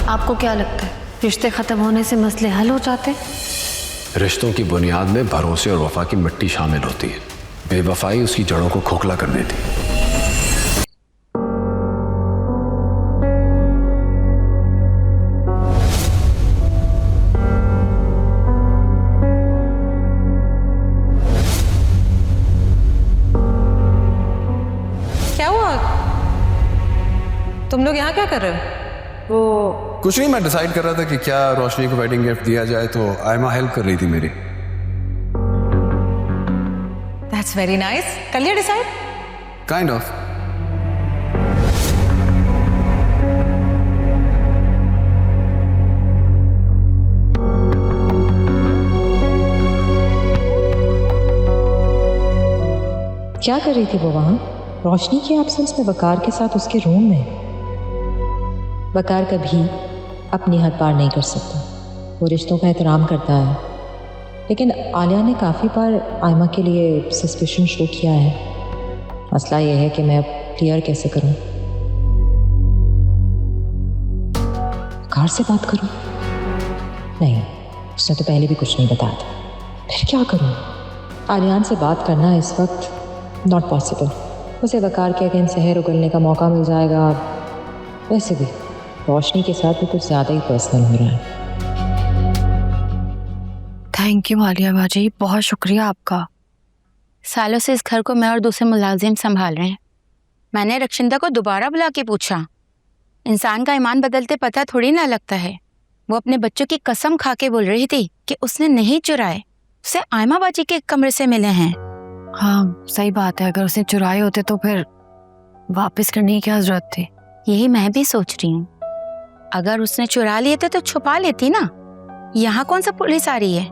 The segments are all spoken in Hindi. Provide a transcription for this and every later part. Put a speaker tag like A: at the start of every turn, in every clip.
A: आपको क्या लगता है रिश्ते खत्म होने से मसले हल हो जाते हैं?
B: रिश्तों की बुनियाद में भरोसे और वफा की मिट्टी शामिल होती है। बेवफाई उसकी जड़ों को खोखला कर देती है।
C: क्या हुआ? तुम लोग यहाँ क्या कर रहे हो? वो
B: कुछ नहीं, मैं डिसाइड कर रहा था कि क्या रोशनी को वेडिंग गिफ्ट दिया जाए, तो आयमा हेल्प कर रही थी मेरी।
C: That's very nice. कर लिया डिसाइड?
B: Kind of.
D: क्या कर रही थी वो वहाँ रोशनी की एब्सेंस में वकार के साथ उसके रूम में? वकार कभी अपनी हद पार नहीं कर सकता, वो रिश्तों का एहतराम करता है। लेकिन आलिया ने काफ़ी बार आयमा के लिए सस्पिशन शो किया है। मसला ये है कि मैं अब क्लियर कैसे करूं? वकार से बात करूं? नहीं, उसने तो पहले भी कुछ नहीं बताया था। फिर क्या करूं? आलियान से बात करना इस वक्त नॉट पॉसिबल। उसे वकार के अगेंस्ट जहर उगलने का मौका मिल जाएगा। वैसे भी रोशनी के साथ भी कुछ ज़्यादा ही पर्सनल हो रहा है।
A: थैंक यू आलिया बाजी, बहुत शुक्रिया आपका।
E: सालों से इस घर को मैं और दूसरे मुलाजिम संभाल रहे हैं। मैंने रक्षिंदा को दोबारा बुला के पूछा, इंसान का ईमान बदलते पता थोड़ी ना लगता है। वो अपने बच्चों की कसम खा के बोल रही थी कि उसने नहीं चुराए, उसे आयमा बाजी के कमरे से मिले हैं।
A: हाँ सही बात है, अगर उसने चुराए होते तो फिर वापस करने की क्या जरूरत थी?
E: यही मैं भी सोच रही हूँ। अगर उसने चुरा लिए थे तो छुपा लेती ना। यहाँ कौन सा पुलिस आ रही है?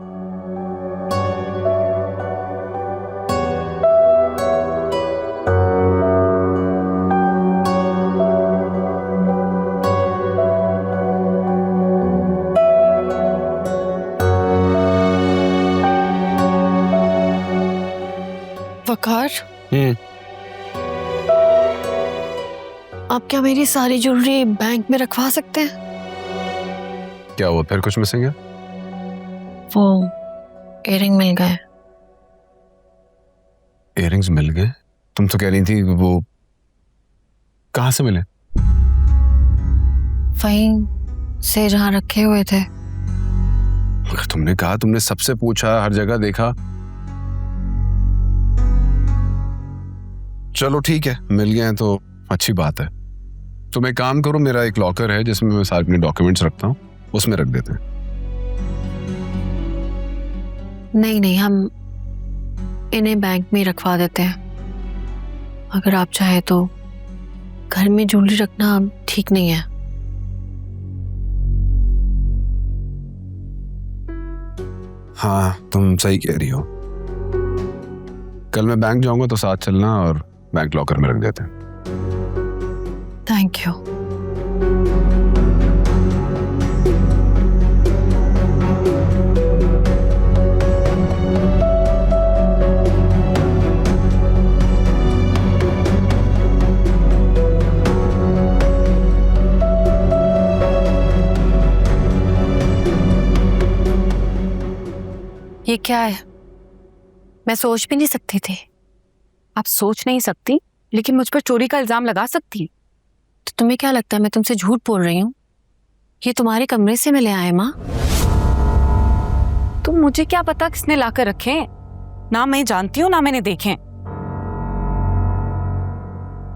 A: वकार, आप क्या मेरी सारी ज्वेलरी बैंक में रखवा सकते हैं?
B: क्या हुआ, फिर कुछ मिसिंग है?
A: वो इयररिंग मिल गए।
B: इयररिंग्स मिल गए? तुम तो कह रही थी वो कहाँ से मिले?
A: वहीं से जहाँ रखे हुए थे।
B: मगर तुमने कहा तुमने सबसे पूछा, हर जगह देखा। चलो ठीक है, मिल गए हैं तो अच्छी बात है। तुम एक काम करो, मेरा एक लॉकर है जिसमें मैं सारे अपने डॉक्यूमेंट्स रखता हूँ, उसमें रख देते हैं।
A: नहीं नहीं, हम इन्हें बैंक में रखवा देते हैं। अगर आप चाहे तो घर में ज्वेलरी रखना ठीक नहीं है।
B: हाँ तुम सही कह रही हो। कल मैं बैंक जाऊंगा तो साथ चलना और बैंक लॉकर में रख देते हैं।
A: Thank you. ये क्या है? मैं सोच भी नहीं सकती थी।
F: आप सोच नहीं सकती, लेकिन मुझ पर चोरी का इल्जाम लगा सकती।
A: तो तुम्हें क्या लगता है मैं तुमसे झूठ बोल रही हूँ? ये तुम्हारे कमरे से मिले आए माँ।
F: तुम मुझे क्या पता किसने लाकर रखे? ना मैं जानती हूँ ना मैंने देखे।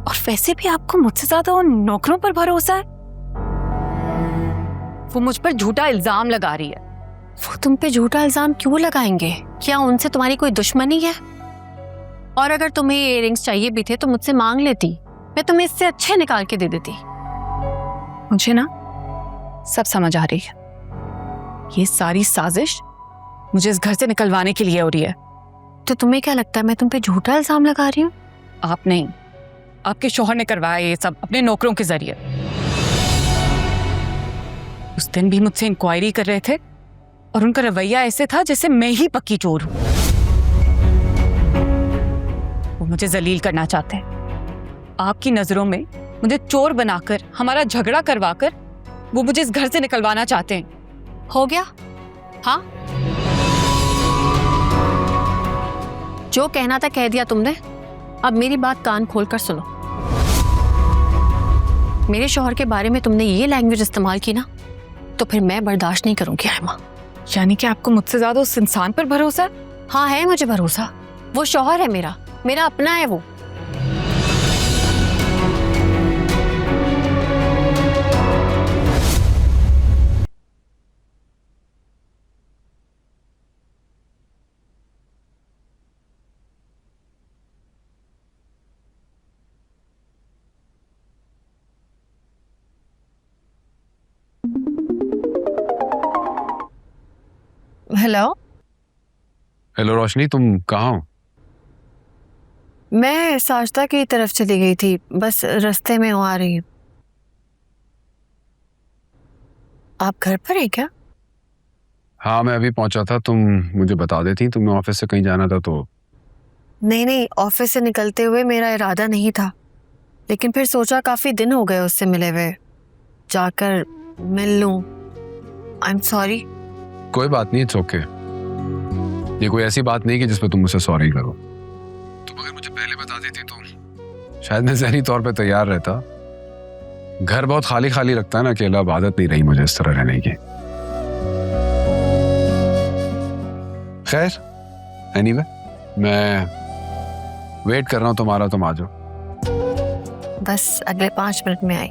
F: और वैसे भी आपको मुझसे ज्यादा उन नौकरों पर भरोसा है। वो मुझ पर झूठा इल्जाम लगा रही है।
A: वो तुम पे झूठा इल्जाम क्यों लगाएंगे? क्या उनसे तुम्हारी कोई दुश्मनी है? और अगर तुम्हें इयररिंग्स चाहिए भी थे तो मुझसे मांग लेती, मैं तुम्हें इससे अच्छे निकाल के दे देती।
F: मुझे ना सब समझ आ रही है। ये सारी साजिश मुझे इस घर से निकलवाने के लिए हो रही है।
A: तो तुम्हें क्या लगता है मैं तुम पे झूठा इल्जाम लगा रही हूँ?
F: आप नहीं, आपके शौहर ने करवाया ये सब अपने नौकरों के जरिए। उस दिन भी मुझसे इंक्वायरी कर रहे थे और उनका रवैया ऐसे था जैसे मैं ही पक्की चोर हूं। वो मुझे जलील करना चाहते हैं। आपकी नजरों में मुझे चोर बनाकर, हमारा झगड़ा करवाकर वो मुझे इस घर से निकलवाना चाहते हैं।
A: हो गया? हाँ, जो कहना था कह दिया तुमने। अब मेरी बात कान खोलकर सुनो। मेरे शौहर के बारे में तुमने ये लैंग्वेज इस्तेमाल की ना, तो फिर मैं बर्दाश्त नहीं करूंगी आयमा।
F: यानी कि आपको मुझसे ज्यादा उस इंसान पर भरोसा है?
A: हाँ, है मुझे भरोसा। वो शौहर है मेरा, मेरा अपना है वो। हेलो।
B: हेलो रोशनी, तुम कहाँ हो?
A: मैं साजदा की तरफ चली गई थी, बस रास्ते में आ रही हूँ। आप घर पर है क्या?
B: हाँ, मैं अभी पहुंचा था। तुम मुझे बता देती, तुम्हें ऑफिस से कहीं जाना था तो।
A: नहीं, ऑफिस से निकलते हुए मेरा इरादा नहीं था, लेकिन फिर सोचा काफी दिन हो गए उससे मिले हुए, जाकर मिल लूं। I am sorry.
B: कोई बात नहीं, इट्स ओके। ये कोई ऐसी बात नहीं कि जिसपे तुम मुझसे सॉरी करो। तुम अगर मुझे पहले बता देती तो शायद मैं ज़हनी तौर पे तैयार रहता। घर बहुत खाली खाली लगता है ना, अकेला। अब आदत नहीं रही मुझे इस तरह रहने की। खैर, एनीवे, मैं वेट कर रहा हूँ तुम्हारा, तुम आ जाओ।
A: बस अगले 5 मिनट में आई।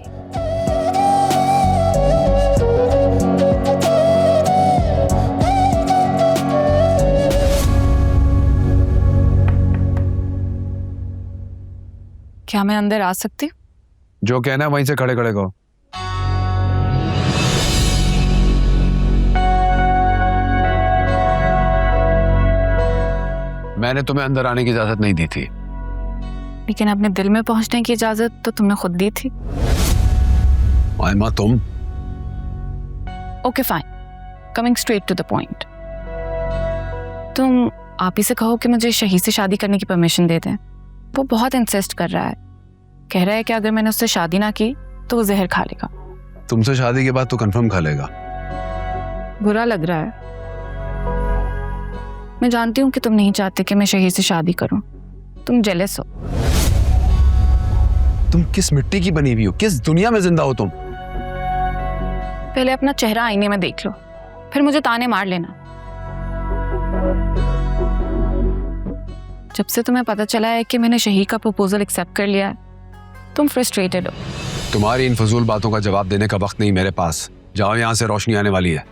F: क्या मैं अंदर आ सकती हूँ?
B: जो कहना है वहीं से खड़े खड़े कहो। मैंने तुम्हें अंदर आने की इजाजत नहीं दी थी।
F: लेकिन अपने दिल में पहुंचने की इजाजत तो तुमने खुद दी थी।
B: आयमा, तुम।
F: Okay fine, coming straight to the point. तुम आप ही से कहो कि मुझे शहीद से शादी करने की परमिशन दे दें। वो बहुत इंसिस्ट कर रहा है, कह रहा है कि अगर मैंने उससे शादी ना की तो वो जहर खा लेगा।
B: तुमसे शादी के बाद तो कंफर्म खा लेगा।
F: बुरा लग रहा है। मैं जानती हूँ कि तुम नहीं चाहते कि मैं शहीद से शादी करूं। तुम जेलस हो।
B: तुम किस मिट्टी की बनी हुई हो? किस दुनिया में जिंदा हो तुम?
F: पहले अपना चेहरा आईने में देख लो, फिर मुझे ताने मार लेना। जब से तुम्हें पता चला है कि मैंने शहीद का प्रपोजल एक्सेप्ट कर लिया है, तुम फ्रस्ट्रेटेड हो।
B: तुम्हारी इन फजूल बातों का जवाब देने का वक्त नहीं मेरे पास। जाओ, यहाँ से रोशनी आने वाली है।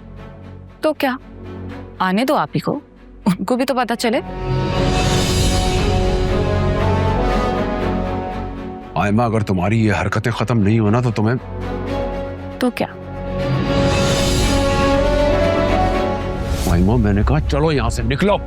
F: तो क्या, आने दो आप ही को, उनको भी तो पता चले।
B: आयमा, अगर तुम्हारी ये हरकतें खत्म नहीं होना तो तुम्हें।
F: तो क्या?
B: आयमा, मैंने कहा चलो यहाँ से निकलो।